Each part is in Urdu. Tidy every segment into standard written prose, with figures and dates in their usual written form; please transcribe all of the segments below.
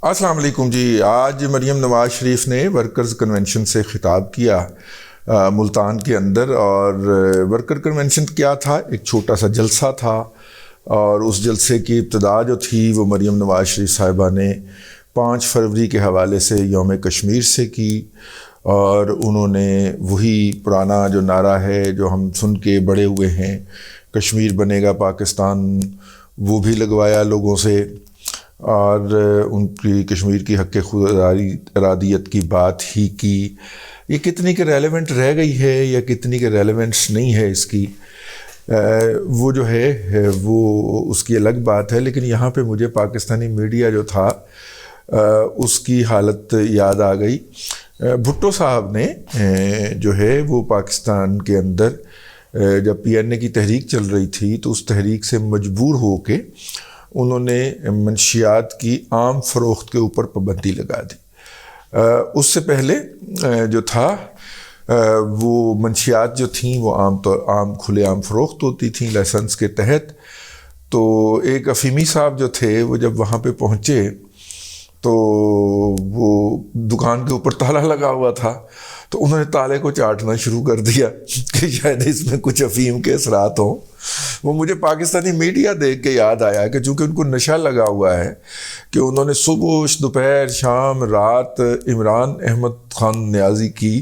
السلام علیکم جی. آج مریم نواز شریف نے ورکرز کنونشن سے خطاب کیا ملتان کے اندر. اور ورکر کنونشن کیا تھا؟ ایک چھوٹا سا جلسہ تھا، اور اس جلسے کی ابتدا جو تھی وہ مریم نواز شریف صاحبہ نے 5 فروری کے حوالے سے یوم کشمیر سے کی. اور انہوں نے وہی پرانا جو نعرہ ہے جو ہم سن کے بڑے ہوئے ہیں، کشمیر بنے گا پاکستان، وہ بھی لگوایا لوگوں سے. اور ان کی کشمیر کی حق خود ارادیت کی بات ہی کی. یہ کتنی کہ ریلیونٹ رہ گئی ہے یا کتنی کہ ریلیونٹس نہیں ہے اس کی، وہ جو ہے وہ اس کی الگ بات ہے. لیکن یہاں پہ مجھے پاکستانی میڈیا جو تھا اس کی حالت یاد آ گئی. بھٹو صاحب نے جو ہے وہ پاکستان کے اندر جب PNA کی تحریک چل رہی تھی تو اس تحریک سے مجبور ہو کے انہوں نے منشیات کی عام فروخت کے اوپر پابندی لگا دی. اس سے پہلے جو تھا وہ منشیات جو تھیں وہ عام کھلے عام فروخت ہوتی تھیں لائسنس کے تحت. تو ایک افیمی صاحب جو تھے وہ جب وہاں پہ پہنچے تو وہ دکان کے اوپر تالا لگا ہوا تھا، تو انہوں نے تالے کو چاٹنا شروع کر دیا کہ شاید اس میں کچھ افیم کے اثرات ہوں. وہ مجھے پاکستانی میڈیا دیکھ کے یاد آیا کہ چونکہ ان کو نشہ لگا ہوا ہے کہ انہوں نے صبح دوپہر شام رات عمران احمد خان نیازی کی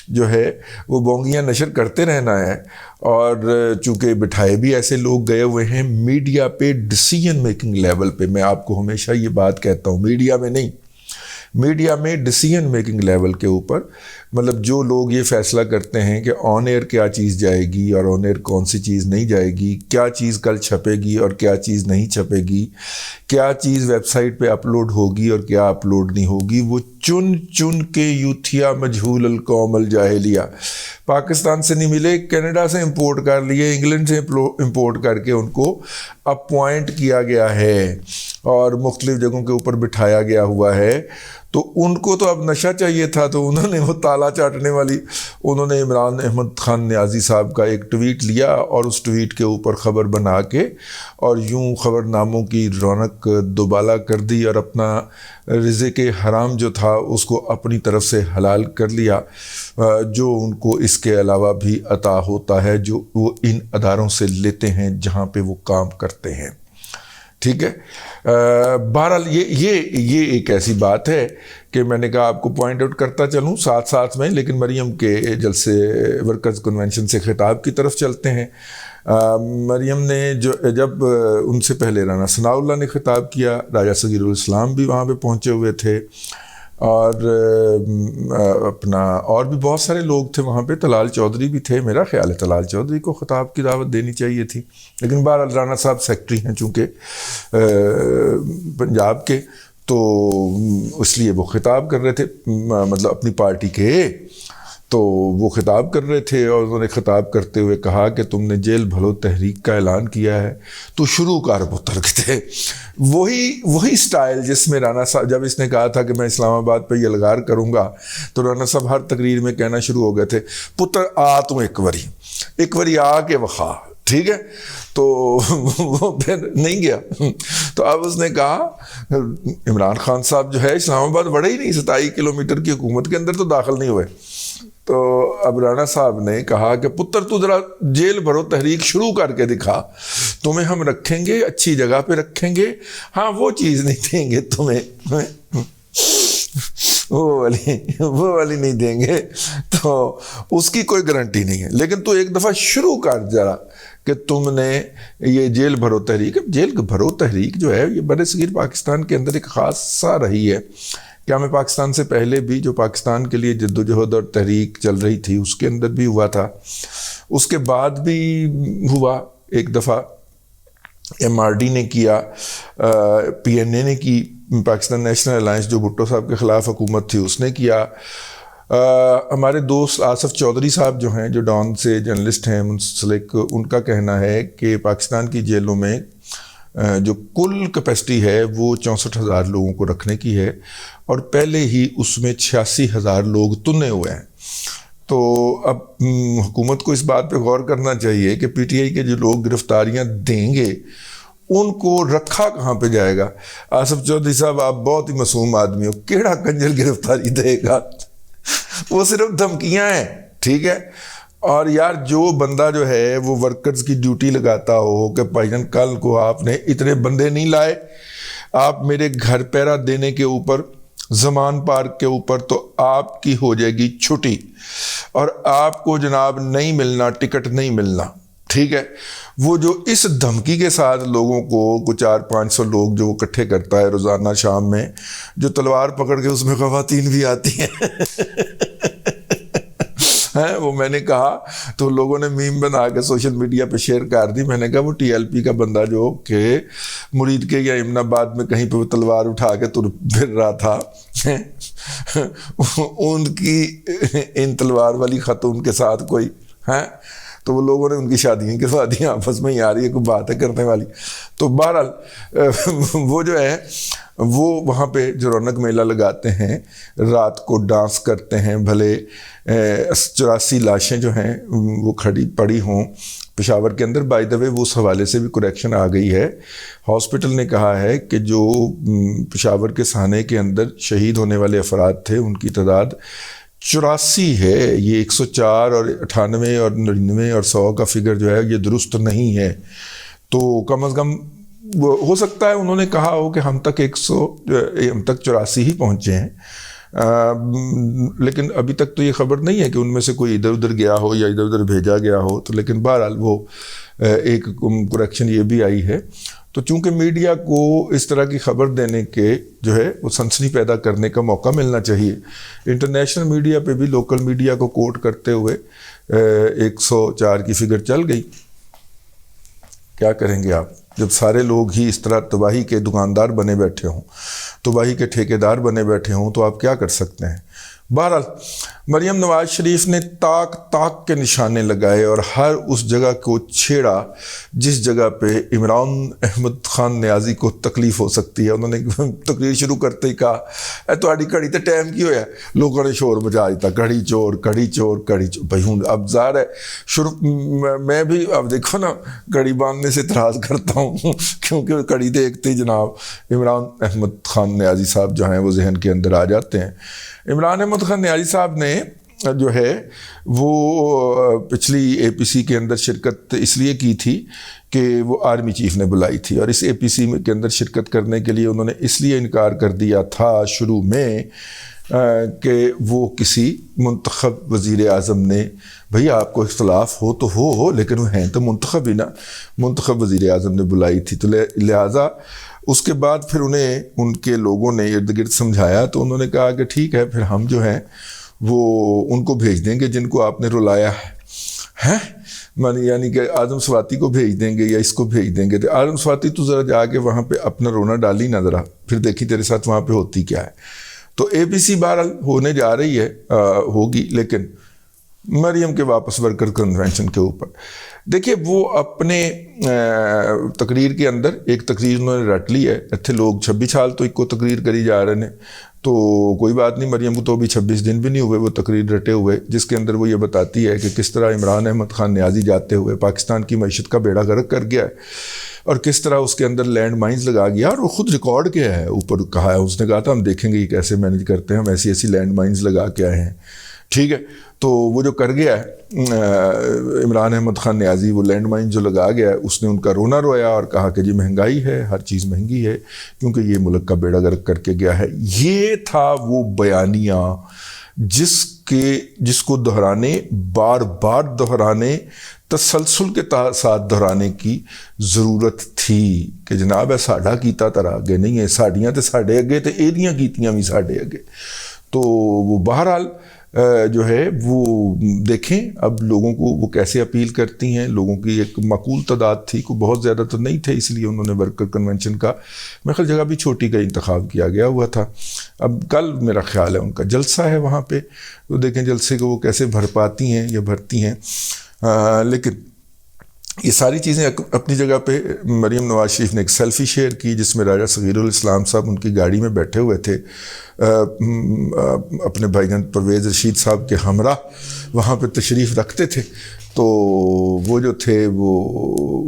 جو ہے وہ بونگیاں نشر کرتے رہنا ہے. اور چونکہ بٹھائے بھی ایسے لوگ گئے ہوئے ہیں میڈیا پہ، ڈیسیژن میکنگ لیول پہ. میں آپ کو ہمیشہ یہ بات کہتا ہوں، میڈیا میں نہیں، میڈیا میں ڈیسیژن میکنگ لیول کے اوپر، مطلب جو لوگ یہ فیصلہ کرتے ہیں کہ آن ایئر کیا چیز جائے گی اور آن ایئر کون سی چیز نہیں جائے گی، کیا چیز کل چھپے گی اور کیا چیز نہیں چھپے گی، کیا چیز ویب سائٹ پہ اپلوڈ ہوگی اور کیا اپلوڈ نہیں ہوگی، وہ چن چن کے یوتھیا مجہول القوم الجاہلیہ پاکستان سے نہیں ملے، کینیڈا سے امپورٹ کر لیے، انگلینڈ سے امپورٹ کر کے ان کو اپوائنٹ کیا گیا ہے اور مختلف جگہوں کے اوپر بٹھایا گیا ہوا ہے. تو ان کو تو اب نشہ چاہیے تھا، تو انہوں نے وہ تالا چاٹنے والی، انہوں نے عمران احمد خان نیازی صاحب کا ایک ٹویٹ لیا اور اس ٹویٹ کے اوپر خبر بنا کے اور یوں خبر ناموں کی رونق دوبالا کر دی اور اپنا رزق حرام جو تھا اس کو اپنی طرف سے حلال کر لیا، جو ان کو اس کے علاوہ بھی عطا ہوتا ہے جو وہ ان اداروں سے لیتے ہیں جہاں پہ وہ کام کرتے ہیں. ٹھیک ہے. بہرحال یہ ایک ایسی بات ہے کہ میں نے کہا آپ کو پوائنٹ آؤٹ کرتا چلوں ساتھ ساتھ میں. لیکن مریم کے جلسے ورکرز کنونشن سے خطاب کی طرف چلتے ہیں. مریم نے جب ان سے پہلے رانا ثناء اللہ نے خطاب کیا، راجہ صغیر الاسلام بھی وہاں پہ پہنچے ہوئے تھے، اور اپنا اور بھی بہت سارے لوگ تھے وہاں پہ. طلال چودھری بھی تھے، میرا خیال ہے طلال چودھری کو خطاب کی دعوت دینی چاہیے تھی، لیکن بہرحال رانا صاحب سیکٹری ہیں چونکہ پنجاب کے، تو اس لیے وہ خطاب کر رہے تھے، مطلب اپنی پارٹی کے، تو وہ خطاب کر رہے تھے. اور انہوں نے خطاب کرتے ہوئے کہا کہ تم نے جیل بھرو تحریک کا اعلان کیا ہے تو شروع کار پتر تھے. وہی سٹائل جس میں رانا صاحب جب اس نے کہا تھا کہ میں اسلام آباد پہ یلغار کروں گا تو رانا صاحب ہر تقریر میں کہنا شروع ہو گئے تھے پتر آ تم ایک وری آ کے وخا. ٹھیک ہے. تو وہ پھر نہیں گیا. تو اب اس نے کہا عمران خان صاحب جو ہے اسلام آباد بڑے ہی نہیں، 27 کلومیٹر کی حکومت کے اندر تو داخل نہیں ہوئے. تو اب رانا صاحب نے کہا کہ پتر تو ذرا جیل بھرو تحریک شروع کر کے دکھا، تمہیں ہم رکھیں گے، اچھی جگہ پہ رکھیں گے، ہاں وہ چیز نہیں دیں گے تمہیں، وہ والی نہیں دیں گے، تو اس کی کوئی گارنٹی نہیں ہے. لیکن تو ایک دفعہ شروع کر ذرا کہ تم نے یہ جیل بھرو تحریک. اب جیل بھرو تحریک جو ہے یہ برصغیر پاکستان کے اندر ایک خاصہ رہی ہے. کیا میں پاکستان سے پہلے بھی جو پاکستان کے لیے جد و جہد اور تحریک چل رہی تھی اس کے اندر بھی ہوا تھا، اس کے بعد بھی ہوا. ایک دفعہ MRD نے کیا، PNA نے کی، پاکستان نیشنل الائنس جو بھٹو صاحب کے خلاف حکومت تھی اس نے کیا. ہمارے دوست آصف چودھری صاحب جو ہیں جو ڈان سے جرنلسٹ ہیں منسلک، ان کا کہنا ہے کہ پاکستان کی جیلوں میں جو کل کیپیسٹی ہے وہ 64,000 لوگوں کو رکھنے کی ہے، اور پہلے ہی اس میں 86,000 لوگ تنے ہوئے ہیں. تو اب حکومت کو اس بات پہ غور کرنا چاہیے کہ PTI کے جو لوگ گرفتاریاں دیں گے ان کو رکھا کہاں پہ جائے گا؟ آصف چودھری صاحب آپ بہت ہی معصوم آدمی ہو، کیڑا کنجر گرفتاری دے گا؟ وہ صرف دھمکیاں ہیں، ٹھیک ہے؟ اور یار جو بندہ جو ہے وہ ورکرز کی ڈیوٹی لگاتا ہو کہ بھائی جان کل کو آپ نے اتنے بندے نہیں لائے، آپ میرے گھر پہرا دینے کے اوپر، زمان پارک کے اوپر، تو آپ کی ہو جائے گی چھٹی اور آپ کو جناب نہیں ملنا، ٹکٹ نہیں ملنا، ٹھیک ہے؟ وہ جو اس دھمکی کے ساتھ لوگوں کو 400-500 لوگ جو اکٹھے کرتا ہے روزانہ شام میں، جو تلوار پکڑ کے، اس میں خواتین بھی آتی ہیں وہ میں نے کہا تو لوگوں نے میم بنا کے سوشل میڈیا پہ شیئر کر دی، میں نے کہا وہ ٹی ایل پی کا بندہ جو کہ مرید کے یا امن آباد میں کہیں پہ وہ تلوار اٹھا کے تر پھر رہا تھا ان کی ان تلوار والی خاتون کے ساتھ کوئی ہے، تو وہ لوگوں نے ان کی شادیاں کروا دی، آپس میں ہی آ رہی ہے، کوئی بات ہے کرنے والی۔ تو بہرحال وہ جو ہے وہ وہاں پہ جو رونق میلہ لگاتے ہیں، رات کو ڈانس کرتے ہیں، بھلے 84 لاشیں جو ہیں وہ کھڑی پڑی ہوں پشاور کے اندر۔ بائی دا وے وہ اس حوالے سے بھی کریکشن آ گئی ہے، ہاسپٹل نے کہا ہے کہ جو پشاور کے سہانے کے اندر شہید ہونے والے افراد تھے ان کی تعداد 84 ہے، یہ 104 اور 98 اور 99 اور 100 کا فگر جو ہے یہ درست نہیں ہے۔ تو کم از کم ہو سکتا ہے انہوں نے کہا ہو کہ ہم تک 84 ہی پہنچے ہیں، لیکن ابھی تک تو یہ خبر نہیں ہے کہ ان میں سے کوئی ادھر ادھر گیا ہو یا ادھر ادھر بھیجا گیا ہو۔ تو لیکن بہرحال وہ ایک کریکشن یہ بھی آئی ہے۔ تو چونکہ میڈیا کو اس طرح کی خبر دینے کے جو ہے وہ سنسنی پیدا کرنے کا موقع ملنا چاہیے، انٹرنیشنل میڈیا پہ بھی لوکل میڈیا کو کوٹ کرتے ہوئے 104 کی فگر چل گئی۔ کیا کریں گے آپ جب سارے لوگ ہی اس طرح تباہی کے دکاندار بنے بیٹھے ہوں، تباہی کے ٹھیکیدار بنے بیٹھے ہوں، تو آپ کیا کر سکتے ہیں؟ بہرحال مریم نواز شریف نے طاق کے نشانے لگائے اور ہر اس جگہ کو چھیڑا جس جگہ پہ عمران احمد خان نیازی کو تکلیف ہو سکتی ہے۔ انہوں نے تقریر شروع کرتے ہی کہا تہاڈی گھڑی تے ٹائم کی ہویا ہے؟ لوگوں نے شور مچا دیتا، گھڑی چور گھڑی چور گھڑی چور۔ بھائی ہوں اب ظاہر ہے شروع میں بھی اب دیکھو نا گھڑی باندھنے سے اعتراض کرتا ہوں کیونکہ گھڑی دیکھتے ہی جناب عمران احمد خان نیازی صاحب جو ہیں وہ ذہن کے اندر آ جاتے ہیں۔ عمران احمد خان نیازی صاحب نے جو ہے وہ پچھلی اے پی سی کے اندر شرکت اس لیے کی تھی کہ وہ آرمی چیف نے بلائی تھی، اور اس اے پی سی کے اندر شرکت کرنے کے لیے انہوں نے اس لیے انکار کر دیا تھا شروع میں کہ وہ کسی منتخب وزیر اعظم نے، بھئی آپ کو اختلاف ہو تو ہو لیکن وہ ہیں تو منتخب ہی نا، منتخب وزیر اعظم نے بلائی تھی۔ تو لہٰذا اس کے بعد پھر انہیں ان کے لوگوں نے ارد گرد سمجھایا تو انہوں نے کہا کہ ٹھیک ہے پھر ہم جو ہیں وہ ان کو بھیج دیں گے جن کو آپ نے رلایا ہے، یعنی کہ اعظم سواتی کو بھیج دیں گے یا اس کو بھیج دیں گے۔ تو اعظم سواتی تو ذرا جا کے وہاں پہ اپنا رونا ڈالی نہ ذرا، پھر دیکھی تیرے ساتھ وہاں پہ ہوتی کیا ہے۔ تو اے پی سی بہرحال ہونے جا رہی ہے، ہوگی، لیکن مریم کے واپس ورکر کنونشن کے اوپر دیکھیے وہ اپنے تقریر کے اندر ایک تقریر انہوں نے رٹ لی ہے، اتنے لوگ 26 سال تو ایک کو تقریر کری جا رہے ہیں، تو کوئی بات نہیں، مریم کو تو ابھی 26 دن بھی نہیں ہوئے وہ تقریر رٹے ہوئے، جس کے اندر وہ یہ بتاتی ہے کہ کس طرح عمران احمد خان نیازی جاتے ہوئے پاکستان کی معیشت کا بیڑا غرق کر گیا ہے اور کس طرح اس کے اندر لینڈ مائنز لگا گیا، اور وہ خود ریکارڈ کیا ہے، اوپر کہا ہے، اس نے کہا تھا ہم دیکھیں گے یہ کیسے مینج کرتے ہیں، ہم ایسی ایسی لینڈ مائنز لگا کے آئے ہیں، ٹھیک ہے۔ تو وہ جو کر گیا ہے عمران احمد خان نیازی، وہ لینڈ مائن جو لگا گیا ہے، اس نے ان کا رونا رویا اور کہا کہ جی مہنگائی ہے، ہر چیز مہنگی ہے کیونکہ یہ ملک کا بیڑا غرق کر کے گیا ہے۔ یہ تھا وہ بیانیہ جس کو دہرانے، بار بار دہرانے، تسلسل کے ساتھ دہرانے کی ضرورت تھی کہ جناب ہے ساڈا کیتا ترا اگے نہیں ہے، ساڈیاں تے ساڈے اگے تے ایدیاں کیتیاں بھی ساڈے اگے۔ تو وہ بہرحال جو ہے وہ دیکھیں اب لوگوں کو وہ کیسے اپیل کرتی ہیں، لوگوں کی ایک معقول تعداد تھی، کوئی بہت زیادہ تو نہیں تھے، اس لیے انہوں نے ورکر کنونشن کا میرے خیال جگہ بھی چھوٹی کا انتخاب کیا گیا ہوا تھا۔ اب کل میرا خیال ہے ان کا جلسہ ہے وہاں پہ، تو دیکھیں جلسے کو وہ کیسے بھر پاتی ہیں یا بھرتی ہیں، لیکن یہ ساری چیزیں اپنی جگہ پہ. مریم نواز شریف نے ایک سیلفی شیئر کی جس میں راجہ صغیر الاسلام صاحب ان کی گاڑی میں بیٹھے ہوئے تھے اپنے بھائی جان پرویز رشید صاحب کے ہمراہ وہاں پہ تشریف رکھتے تھے. تو وہ جو تھے وہ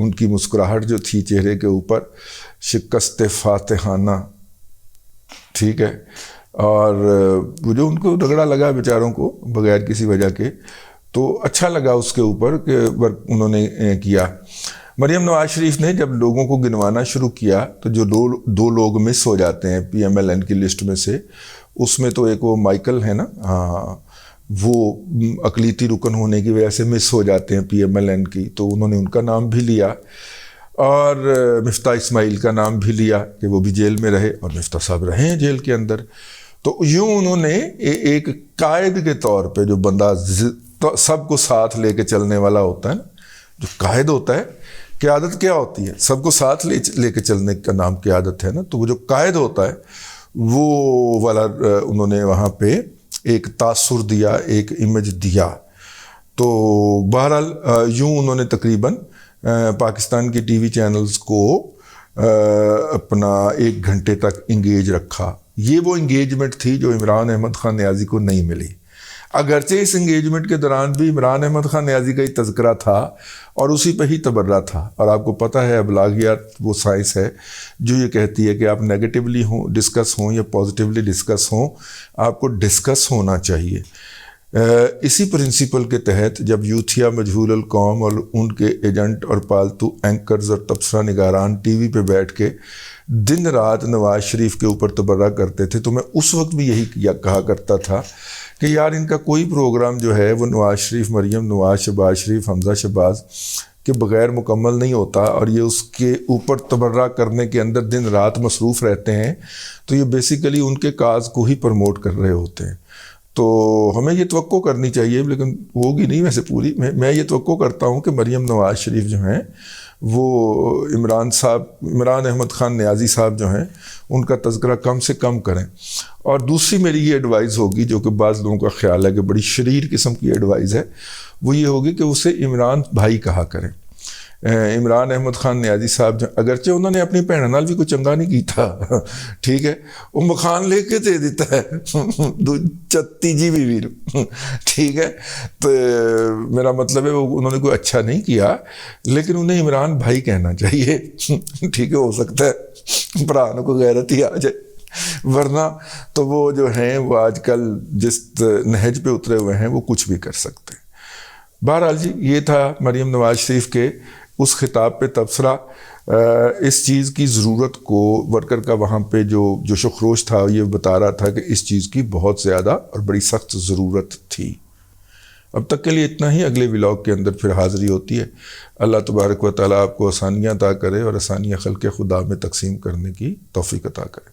ان کی مسکراہٹ جو تھی چہرے کے اوپر شکست فاتحانہ، ٹھیک ہے، اور وہ جو ان کو رگڑا لگا بیچاروں کو بغیر کسی وجہ کے، تو اچھا لگا اس کے اوپر کہ انہوں نے کیا. مریم نواز شریف نے جب لوگوں کو گنوانا شروع کیا تو جو دو لوگ مس ہو جاتے ہیں پی ایم ایل این کی لسٹ میں سے، اس میں تو ایک وہ مائیکل ہے نا، ہاں، وہ اقلیتی رکن ہونے کی وجہ سے مس ہو جاتے ہیں پی ایم ایل این کی، تو انہوں نے ان کا نام بھی لیا اور مفتاح اسماعیل کا نام بھی لیا کہ وہ بھی جیل میں رہے، اور مفتاح صاحب رہے ہیں جیل کے اندر. تو یوں انہوں نے ایک قائد کے طور پہ، جو بندہ سب کو ساتھ لے کے چلنے والا ہوتا ہے نا، جو قائد ہوتا ہے، قیادت کیا ہوتی ہے؟ سب کو ساتھ لے کے چلنے کا نام قیادت ہے نا. تو وہ جو قائد ہوتا ہے وہ والا انہوں نے وہاں پہ ایک تاثر دیا، ایک امیج دیا. تو بہرحال یوں انہوں نے تقریباً پاکستان کی ٹی وی چینلز کو اپنا 1 گھنٹے تک انگیج رکھا. یہ وہ انگیجمنٹ تھی جو عمران احمد خان نیازی کو نہیں ملی. اگرچہ اس انگیجمنٹ کے دوران بھی عمران احمد خان نیازی کا ہی تذکرہ تھا اور اسی پہ ہی تبرہ تھا. اور آپ کو پتہ ہے ابلاغیات وہ سائنس ہے جو یہ کہتی ہے کہ آپ نیگیٹیولی ڈسکس ہوں یا پازیٹیولی ڈسکس ہوں، آپ کو ڈسکس ہونا چاہیے. اسی پرنسپل کے تحت جب یوتھیا مجہول القوم اور ان کے ایجنٹ اور پالتو اینکرز اور تبصرہ نگاران ٹی وی پہ بیٹھ کے دن رات نواز شریف کے اوپر تبرہ کرتے تھے، تو میں اس وقت بھی یہی کہا کرتا تھا کہ یار ان کا کوئی پروگرام جو ہے وہ نواز شریف، مریم نواز، شہباز شریف، حمزہ شہباز کے بغیر مکمل نہیں ہوتا، اور یہ اس کے اوپر تبرہ کرنے کے اندر دن رات مصروف رہتے ہیں. تو یہ بیسیکلی ان کے کاز کو ہی پروموٹ کر رہے ہوتے ہیں. تو ہمیں یہ توقع کرنی چاہیے، لیکن ہوگی نہیں ویسے پوری، میں یہ توقع کرتا ہوں کہ مریم نواز شریف جو ہیں وہ عمران احمد خان نیازی صاحب جو ہیں ان کا تذکرہ کم سے کم کریں. اور دوسری میری یہ ایڈوائز ہوگی، جو کہ بعض لوگوں کا خیال ہے کہ بڑی شریر قسم کی ایڈوائز ہے، وہ یہ ہوگی کہ اسے عمران بھائی کہا کریں. عمران احمد خان نیازی صاحب جو اگرچہ انہوں نے اپنی بھن نال بھی کوئی چنگا نہیں کیتا، ٹھیک ہے، وہ مکان لے کے دے دیتا ہے تیجی بیوی نو، ٹھیک ہے. تو میرا مطلب ہے وہ انہوں نے کوئی اچھا نہیں کیا، لیکن انہیں عمران بھائی کہنا چاہیے، ٹھیک ہے. ہو سکتا ہے برا کو غیرت ہی آ جائے، ورنہ تو وہ جو ہیں وہ آج کل جس نہج پہ اترے ہوئے ہیں وہ کچھ بھی کر سکتے ہیں. بہرحال جی، یہ تھا مریم نواز شریف کے اس خطاب پہ تبصرہ. اس چیز کی ضرورت کو ورکر کا وہاں پہ جو جوش و خروش تھا یہ بتا رہا تھا کہ اس چیز کی بہت زیادہ اور بڑی سخت ضرورت تھی. اب تک کے لیے اتنا ہی. اگلے ولاگ کے اندر پھر حاضری ہوتی ہے. اللہ تبارک و تعالیٰ آپ کو آسانیاں عطا کرے اور آسانیاں خلق خدا میں تقسیم کرنے کی توفیق عطا کرے.